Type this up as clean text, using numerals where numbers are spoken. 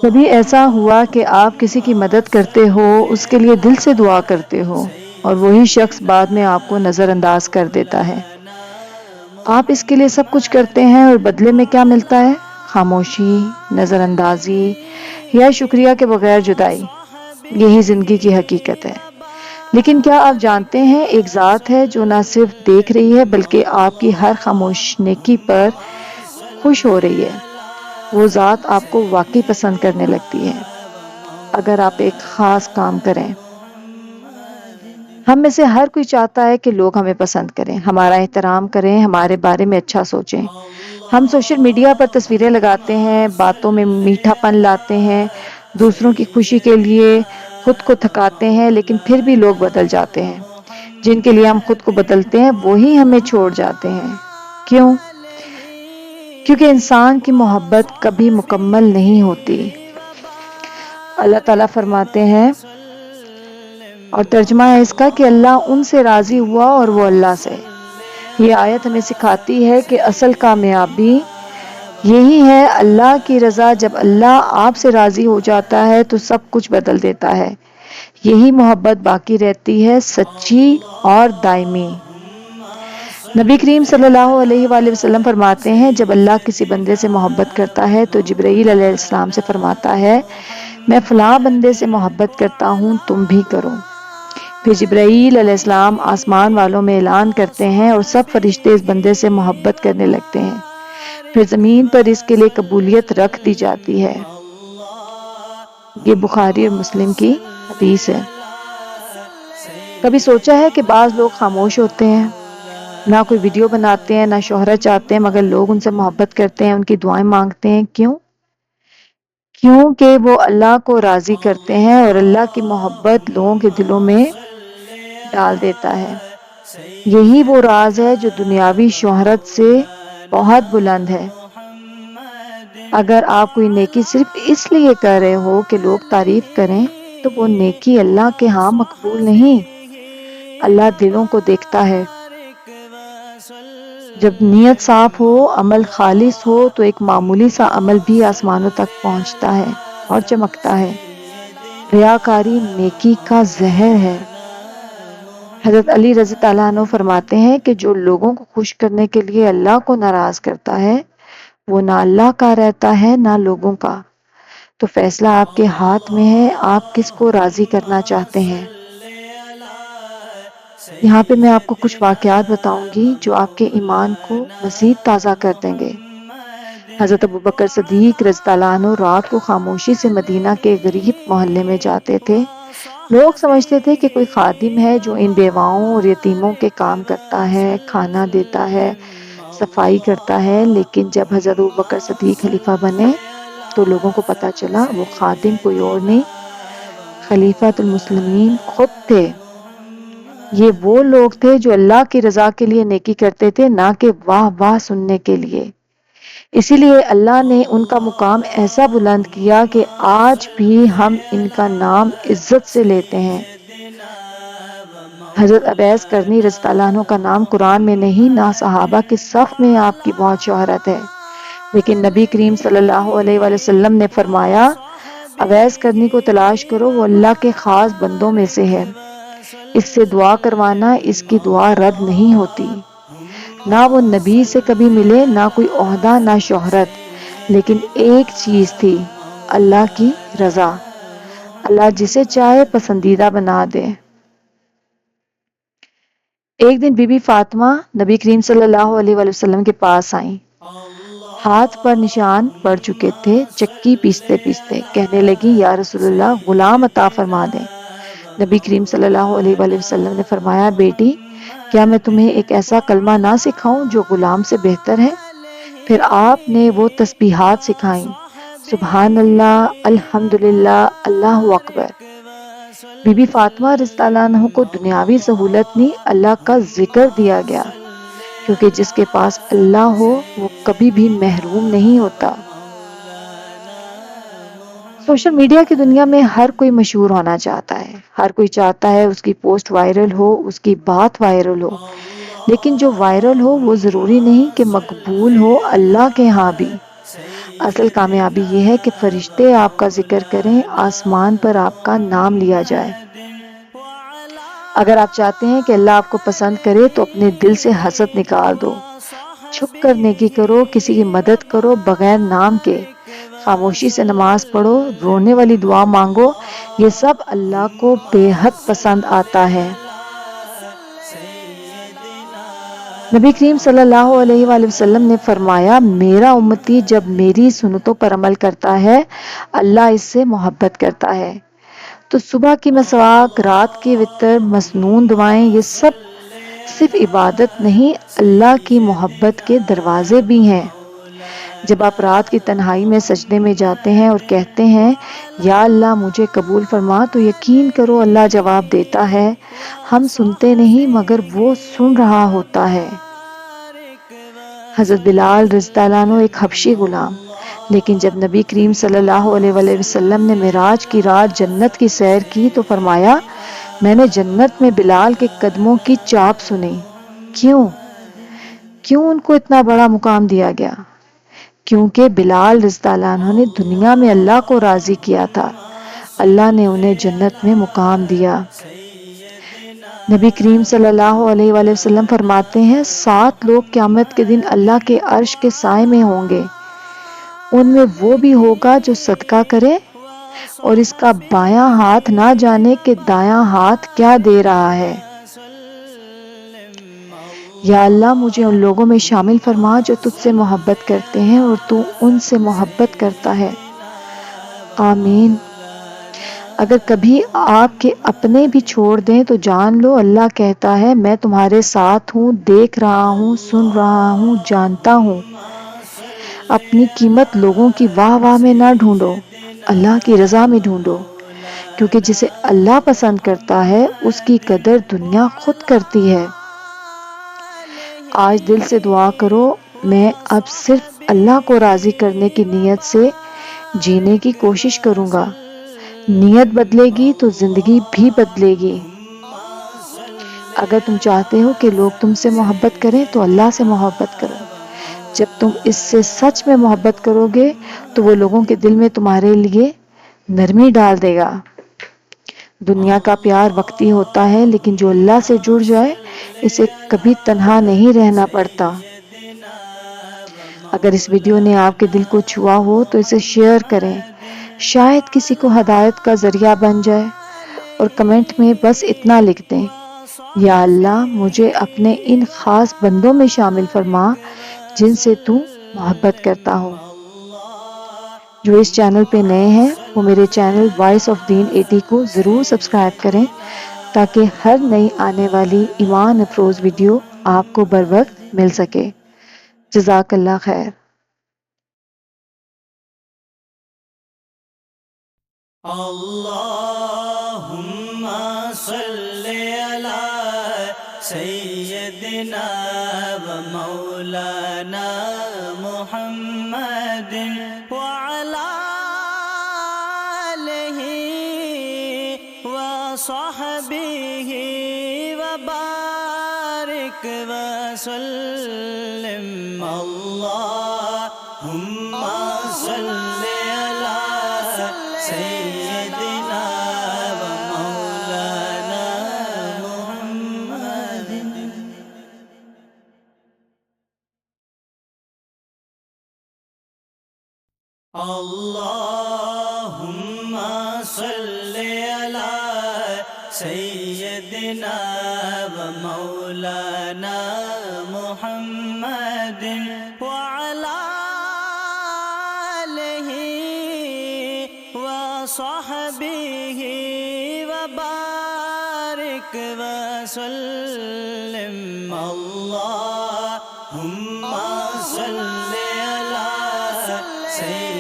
کبھی ایسا ہوا کہ آپ کسی کی مدد کرتے ہو، اس کے لیے دل سے دعا کرتے ہو اور وہی شخص بعد میں آپ کو نظر انداز کر دیتا ہے؟ آپ اس کے لیے سب کچھ کرتے ہیں اور بدلے میں کیا ملتا ہے؟ خاموشی، نظر اندازی یا شکریہ کے بغیر جدائی۔ یہی زندگی کی حقیقت ہے۔ لیکن کیا آپ جانتے ہیں ایک ذات ہے جو نہ صرف دیکھ رہی ہے بلکہ آپ کی ہر خاموش نیکی پر خوش ہو رہی ہے۔ وہ ذات آپ کو واقعی پسند کرنے لگتی ہے اگر آپ ایک خاص کام کریں۔ ہم میں سے ہر کوئی چاہتا ہے کہ لوگ ہمیں پسند کریں، ہمارا احترام کریں، ہمارے بارے میں اچھا سوچیں۔ ہم سوشل میڈیا پر تصویریں لگاتے ہیں، باتوں میں میٹھا پن لاتے ہیں، دوسروں کی خوشی کے لیے خود کو تھکاتے ہیں، لیکن پھر بھی لوگ بدل جاتے ہیں۔ جن کے لیے ہم خود کو بدلتے ہیں وہی ہمیں چھوڑ جاتے ہیں۔ کیوں؟ کیونکہ انسان کی محبت کبھی مکمل نہیں ہوتی۔ اللہ تعالیٰ فرماتے ہیں، اور ترجمہ ہے اس کا کہ اللہ ان سے راضی ہوا اور وہ اللہ سے۔ یہ آیت ہمیں سکھاتی ہے کہ اصل کامیابی یہی ہے، اللہ کی رضا۔ جب اللہ آپ سے راضی ہو جاتا ہے تو سب کچھ بدل دیتا ہے۔ یہی محبت باقی رہتی ہے، سچی اور دائمی۔ نبی کریم صلی اللہ علیہ وآلہ وسلم فرماتے ہیں، جب اللہ کسی بندے سے محبت کرتا ہے تو جبرائیل علیہ السلام سے فرماتا ہے، میں فلاں بندے سے محبت کرتا ہوں، تم بھی کرو۔ پھر جبرائیل علیہ السلام آسمان والوں میں اعلان کرتے ہیں اور سب فرشتے اس بندے سے محبت کرنے لگتے ہیں۔ پھر زمین پر اس کے لیے قبولیت رکھ دی جاتی ہے۔ یہ بخاری اور مسلم کی حدیث ہے۔ کبھی سوچا ہے کہ بعض لوگ خاموش ہوتے ہیں، نہ کوئی ویڈیو بناتے ہیں، نہ شہرت چاہتے ہیں، مگر لوگ ان سے محبت کرتے ہیں، ان کی دعائیں مانگتے ہیں۔ کیوں؟ کیونکہ وہ اللہ کو راضی کرتے ہیں اور اللہ کی محبت لوگوں کے دلوں میں ڈال دیتا ہے۔ یہی وہ راز ہے جو دنیاوی شہرت سے بہت بلند ہے۔ اگر آپ کوئی نیکی صرف اس لیے کر رہے ہو کہ لوگ تعریف کریں تو وہ نیکی اللہ کے ہاں مقبول نہیں۔ اللہ دلوں کو دیکھتا ہے۔ جب نیت صاف ہو، عمل خالص ہو تو ایک معمولی سا عمل بھی آسمانوں تک پہنچتا ہے اور چمکتا ہے۔ ریاکاری نیکی کا زہر ہے۔ حضرت علی رضی اللہ عنہ فرماتے ہیں کہ جو لوگوں کو خوش کرنے کے لیے اللہ کو ناراض کرتا ہے وہ نہ اللہ کا رہتا ہے نہ لوگوں کا۔ تو فیصلہ آپ کے ہاتھ میں ہے، آپ کس کو راضی کرنا چاہتے ہیں۔ یہاں پہ میں آپ کو کچھ واقعات بتاؤں گی جو آپ کے ایمان کو مزید تازہ کر دیں گے۔ حضرت ابوبکر صدیق رضی اللہ عنہ رات کو خاموشی سے مدینہ کے غریب محلے میں جاتے تھے۔ لوگ سمجھتے تھے کہ کوئی خادم ہے جو ان بیواؤں اور یتیموں کے کام کرتا ہے، کھانا دیتا ہے، صفائی کرتا ہے، لیکن جب حضرت ابوبکر صدیق خلیفہ بنے تو لوگوں کو پتہ چلا وہ خادم کوئی اور نہیں، خلیفۃ المسلمین خود تھے۔ یہ وہ لوگ تھے جو اللہ کی رضا کے لیے نیکی کرتے تھے، نہ کہ واہ واہ سننے کے لیے۔ اسی لیے اللہ نے ان کا مقام ایسا بلند کیا کہ آج بھی ہم ان کا نام عزت سے لیتے ہیں۔ حضرت اویس کرنی رضی اللہ عنہ کا نام قرآن میں نہیں، نہ صحابہ کے صف میں آپ کی بہت شہرت ہے، لیکن نبی کریم صلی اللہ علیہ وآلہ وسلم نے فرمایا، اویس کرنی کو تلاش کرو، وہ اللہ کے خاص بندوں میں سے ہے۔ اس سے دعا کروانا، اس کی دعا رد نہیں ہوتی۔ نہ وہ نبی سے کبھی ملے، نہ کوئی عہدہ، نہ شہرت، لیکن ایک چیز تھی، اللہ کی رضا۔ اللہ جسے چاہے پسندیدہ بنا دے۔ ایک دن بی بی فاطمہ نبی کریم صلی اللہ علیہ وآلہ وسلم کے پاس آئیں۔ ہاتھ پر نشان پڑ چکے تھے، چکی پیستے پیستے کہنے لگی، یا رسول اللہ، غلام عطا فرما دیں۔ نبی کریم صلی اللہ علیہ وآلہ وسلم نے فرمایا، بیٹی، کیا میں تمہیں ایک ایسا کلمہ نہ سکھاؤں جو غلام سے بہتر ہے؟ پھر آپ نے وہ تسبیحات سکھائیں، سبحان اللہ، الحمدللہ، اللہ اکبر۔ بی بی فاطمہ رضی اللہ عنہ کو دنیاوی سہولت نہیں، اللہ کا ذکر دیا گیا، کیونکہ جس کے پاس اللہ ہو وہ کبھی بھی محروم نہیں ہوتا۔ سوشل میڈیا کی دنیا میں ہر کوئی مشہور ہونا چاہتا ہے، ہر کوئی چاہتا ہے اس کی پوسٹ وائرل ہو، اس کی بات وائرل ہو، لیکن جو وائرل ہو وہ ضروری نہیں کہ مقبول ہو اللہ کے ہاں بھی۔ اصل کامیابی یہ ہے کہ فرشتے آپ کا ذکر کریں، آسمان پر آپ کا نام لیا جائے۔ اگر آپ چاہتے ہیں کہ اللہ آپ کو پسند کرے تو اپنے دل سے حسد نکال دو، چھپ کر نیکی کرو، کسی کی مدد کرو بغیر نام کے، خاموشی سے نماز پڑھو، رونے والی دعا مانگو، یہ سب اللہ کو بے حد پسند آتا ہے۔ نبی کریم صلی اللہ علیہ وآلہ وسلم نے فرمایا، میرا امتی جب میری سنتوں پر عمل کرتا ہے اللہ اس سے محبت کرتا ہے۔ تو صبح کی مسواک، رات کی وتر، مسنون دعائیں، یہ سب صرف عبادت نہیں، اللہ کی محبت کے دروازے بھی ہیں۔ جب آپ رات کی تنہائی میں سجدے میں جاتے ہیں اور کہتے ہیں یا اللہ مجھے قبول فرما، تو یقین کرو اللہ جواب دیتا ہے۔ ہم سنتے نہیں مگر وہ سن رہا ہوتا ہے۔ حضرت بلال رضی اللہ عنہ ایک حبشی غلام، لیکن جب نبی کریم صلی اللہ علیہ وآلہ وسلم نے معراج کی رات جنت کی سیر کی تو فرمایا، میں نے جنت میں بلال کے قدموں کی چاپ سنی۔ کیوں ان کو اتنا بڑا مقام دیا گیا؟ کیونکہ بلال رضی اللہ عنہ نے دنیا میں اللہ کو راضی کیا تھا، اللہ نے انہیں جنت میں مقام دیا۔ نبی کریم صلی اللہ علیہ وآلہ وسلم فرماتے ہیں، 7 لوگ قیامت کے دن اللہ کے عرش کے سائے میں ہوں گے، ان میں وہ بھی ہوگا جو صدقہ کرے اور اس کا بایاں ہاتھ نہ جانے کہ دایاں ہاتھ کیا دے رہا ہے۔ یا اللہ مجھے ان لوگوں میں شامل فرما جو تجھ سے محبت کرتے ہیں اور تو ان سے محبت کرتا ہے۔ آمین۔ اگر کبھی آپ کے اپنے بھی چھوڑ دیں تو جان لو اللہ کہتا ہے، میں تمہارے ساتھ ہوں، دیکھ رہا ہوں، سن رہا ہوں، جانتا ہوں۔ اپنی قیمت لوگوں کی واہ واہ میں نہ ڈھونڈو، اللہ کی رضا میں ڈھونڈو، کیونکہ جسے اللہ پسند کرتا ہے اس کی قدر دنیا خود کرتی ہے۔ آج دل سے دعا کرو، میں اب صرف اللہ کو راضی کرنے کی نیت سے جینے کی کوشش کروں گا۔ نیت بدلے گی تو زندگی بھی بدلے گی۔ اگر تم چاہتے ہو کہ لوگ تم سے محبت کریں تو اللہ سے محبت کرو۔ جب تم اس سے سچ میں محبت کرو گے تو وہ لوگوں کے دل میں تمہارے لیے نرمی ڈال دے گا۔ دنیا کا پیار وقتی ہوتا ہے، لیکن جو اللہ سے جڑ جائے اسے کبھی تنہا نہیں رہنا پڑتا۔ اگر اس ویڈیو نے آپ کے دل کو چھوا ہو تو اسے شیئر کریں، شاید کسی کو ہدایت کا ذریعہ بن جائے، اور کمنٹ میں بس اتنا لکھ دیں، یا اللہ مجھے اپنے ان خاص بندوں میں شامل فرما جن سے تو محبت کرتا ہو۔ جو اس چینل پہ نئے ہیں وہ میرے چینل وائس آف دین 80 کو ضرور سبسکرائب کریں تاکہ ہر نئی آنے والی ایمان افروز ویڈیو آپ کو بر وقت مل سکے۔ جزاک اللہ خیر۔ اللہم صلی علی سیدنا و مولانا محمد وعلی آلہ و صحبہ وبارک وسلم۔ اللہم صلی علی سیدنا و مولانا محمد۔ اللہم صلی علی سیدنا و مولانا محمد وعلی آلہ و صحبہ وبارک وسلم۔ اللہم صلی علی سیدنا